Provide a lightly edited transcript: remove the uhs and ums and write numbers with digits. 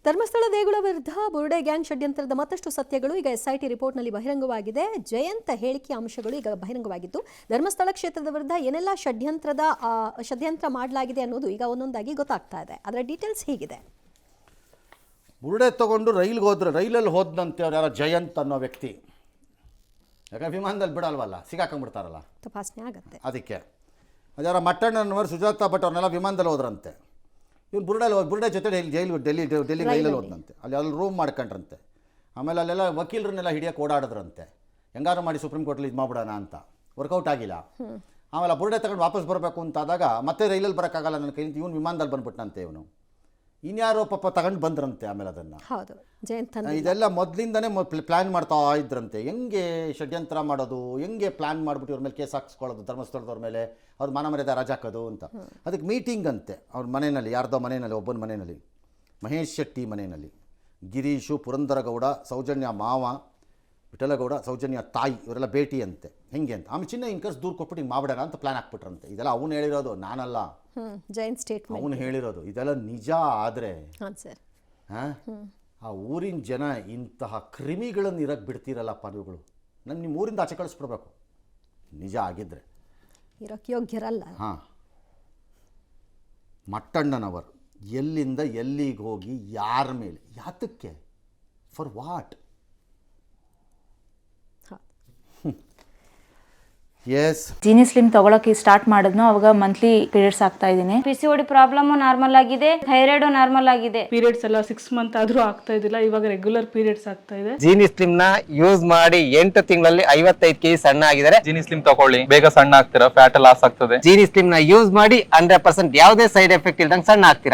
ಧರ್ಮಸ್ಥಳ ದೇಗುಲ ವಿರುದ್ಧ ಬುರುಡೆ ಗ್ಯಾಂಗ್ ಷಡ್ಯಂತ್ರದ ಮತ್ತಷ್ಟು ಸತ್ಯಗಳು ಈಗ ಎಸ್ಐಟಿ ರಿಪೋರ್ಟ್ನಲ್ಲಿ ಬಹಿರಂಗವಾಗಿದೆ. ಜಯಂತ್ ಹೇಳಿಕೆಯ ಅಂಶಗಳು ಈಗ ಬಹಿರಂಗವಾಗಿದ್ದು, ಧರ್ಮಸ್ಥಳ ಕ್ಷೇತ್ರದ ವಿರುದ್ಧ ಏನೆಲ್ಲ ಷಡ್ಯಂತ್ರ ಮಾಡಲಾಗಿದೆ ಅನ್ನೋದು ಈಗ ಒಂದೊಂದಾಗಿ ಗೊತ್ತಾಗ್ತಾ ಇದೆ. ಅದರ ಡೀಟೇಲ್ಸ್ ಹೀಗಿದೆ. ಬುರುಡೆ ತಗೊಂಡು ರೈಲಲ್ಲಿ ಹೋದಂತೆ ಅವ್ರು ಯಾರೋ ಜಯಂತ್ ಅನ್ನೋ ವ್ಯಕ್ತಿ, ಯಾಕಂದ್ರೆ ವಿಮಾನದಲ್ಲಿ ಬಿಡಲ್ವಲ್ಲ, ಸಿಗಾಕೊಂಡ್ಬಿಡ್ತಾರಲ್ಲ, ತಪಾಸಣೆ ಆಗುತ್ತೆ. ಅದಕ್ಕೆ ಅದ್ಯಾರ ಮಟ್ಟಣ್ಣನವರು ಸುಜಾತಾ ಭಟ್ ಅವ್ರನ್ನೆಲ್ಲ ವಿಮಾನದಲ್ಲಿ ಹೋದ್ರಂತೆ. ಇವ್ರು ಬುರುಡೆ ಜೊತೆ ಡೆಲ್ಲಿ ರೈಲಲ್ಲಿ ಹೋದಂತೆ. ಅಲ್ಲಿ ರೂಮ್ ಮಾಡ್ಕೊಂಡ್ರಂತೆ. ಆಮೇಲೆ ಅಲ್ಲೆಲ್ಲ ವಕೀಲರನ್ನೆಲ್ಲ ಹಿಡಿಯೋಕೆ ಓಡಾಡಿದ್ರಂತೆ, ಹೆಂಗಾರು ಮಾಡಿ ಸುಪ್ರೀಂ ಕೋರ್ಟಲ್ಲಿ ಇದು ಮಾಡ್ಬಿಡೋಣ ಅಂತ. ವರ್ಕೌಟ್ ಆಗಿಲ್ಲ. ಆಮೇಲೆ ಬುರುಡೆ ತಗೊಂಡು ವಾಪಸ್ ಬರಬೇಕು ಅಂತಾದಾಗ ಮತ್ತೆ ರೈಲಲ್ಲಿ ಬರೋಕ್ಕಾಗಲ್ಲ ನನ್ನ ಕೈಯಿಂದ, ಇವನು ವಿಮಾನದಲ್ಲಿ ಬಂದ್ಬಿಟ್ಟನಂತೆ. ಇವನು ಇನ್ಯಾರೋ ಪಾಪ ತಗೊಂಡು ಬಂದ್ರಂತೆ. ಆಮೇಲೆ ಅದನ್ನು ಇದೆಲ್ಲ ಮೊದಲಿಂದನೇ ಪ್ಲ್ಯಾನ್ ಮಾಡ್ತಾ ಇದ್ರಂತೆ. ಹೆಂಗೆ ಷಡ್ಯಂತ್ರ ಮಾಡೋದು, ಹೆಂಗೆ ಪ್ಲ್ಯಾನ್ ಮಾಡಿಬಿಟ್ಟು ಇವ್ರ ಮೇಲೆ ಕೇಸ್ ಹಾಕ್ಸ್ಕೊಳ್ಳೋದು, ಧರ್ಮಸ್ಥಳದವ್ರ ಮೇಲೆ ಅವ್ರ ಮನ ಮರ್ಯಾದೆ ರಾಜಾಕೋದು ಅಂತ. ಅದಕ್ಕೆ ಮೀಟಿಂಗ್ ಅಂತೆ ಅವ್ರ ಮನೆಯಲ್ಲಿ, ಯಾರ್ದೋ ಮನೆಯಲ್ಲಿ, ಒಬ್ಬನ ಮನೆಯಲ್ಲಿ, ಮಹೇಶ್ ಶೆಟ್ಟಿ ಮನೆಯಲ್ಲಿ. ಗಿರೀಶು, ಪುರಂದರಗೌಡ, ಸೌಜನ್ಯ ಮಾವ, ವಿಠಲಗೌಡ, ಸೌಜನ್ಯ ತಾಯಿ, ಇವರೆಲ್ಲ ಭೇಟಿ ಅಂತೆ. ಹೆಂಗೆ ಅಂತ ಆಮೇಲೆ ಚಿನ್ನ ಇನ್ಕಸ್ ದೂರ ಕೊಟ್ಬಿಟ್ಟು ಹಿಂಗೆ ಮಾಡ್ಬಿಡೋಣ ಅಂತ ಪ್ಲ್ಯಾನ್ ಹಾಕ್ಬಿಟ್ರಂತೆ. ಇದೆಲ್ಲ ಅವನು ಹೇಳಿರೋದು, ನಾನಲ್ಲ, ಅವನು ಹೇಳಿರೋದು. ಇದೆಲ್ಲ ನಿಜ ಆದರೆ ಆ ಊರಿನ ಜನ ಇಂತಹ ಕ್ರಿಮಿಗಳನ್ನು ಇರಕ್ಕೆ ಬಿಡ್ತೀರಲ್ಲಪ್ಪ ನೀವುಗಳು. ನಿಮ್ಮ ಊರಿಂದ ಆಚೆ ಕಳಿಸ್ಬಿಡ್ಬೇಕು ನಿಜ ಆಗಿದ್ದರೆ. ಇರೋಕ್ಕೆ ಯೋಗ್ಯರಲ್ಲ. ಹಾಂ, ಮಟ್ಟಣ್ಣನವರು ಎಲ್ಲಿಂದ ಎಲ್ಲಿಗೆ ಹೋಗಿ ಯಾರ ಮೇಲೆ, ಯಾತಕ್ಕೆ, for what? Yes, Jeeni slim ತಗೊಳಕ್ಕೆ ಸ್ಟಾರ್ಟ್ ಮಾಡಿದ್ನು, ಅವಾಗ ಮಂತ್ಲಿ ಪೀರಿಯಡ್ಸ್ ಆಗ್ತಾ ಇದ್ದೀನಿ. PCOD ಪ್ರಾಬ್ಲಮ್ ನಾರ್ಮಲ್ ಆಗಿದೆ, ಥೈರಾಯ್ಡ್ ನಾರ್ಮಲ್ ಆಗಿದೆ. ಪೀರಿಯಡ್ಸ್ ಎಲ್ಲ 6 ಮಂತ್ ಆದ್ರೂ ಆಗ್ತಾ ಇದ್ದಿಲ್ಲ, ಇವಾಗ ರೆಗ್ಯುಲರ್ ಪೀರಿಯಡ್ಸ್ ಆಗ್ತಾ ಇದೆ. ಜೀನಿ ಸ್ಲಿಮ್ ನ ಯೂಸ್ ಮಾಡಿ 8 ತಿಂಗಳಲ್ಲಿ 55 kg ಸಣ್ಣ ಆಗಿದ್ದಾರೆ. ಜೀನಿ ಸ್ಲಿಮ್ ತಗೊಳ್ಳಿ, ಬೇಗ ಸಣ್ಣ ಆಗ್ತೀರಾ, ಫ್ಯಾಟ್ ಲಾಸ್ ಆಗ್ತದೆ. ಜೀನಿ ಸ್ಲಿಮ್ ನ ಯೂಸ್ ಮಾಡಿ 100% ಯಾವುದೇ ಸೈಡ್ ಎಫೆಕ್ಟ್ ಇಲ್ದಂಗೆ ಸಣ್ಣ ಆಗ್ತೀರಾ.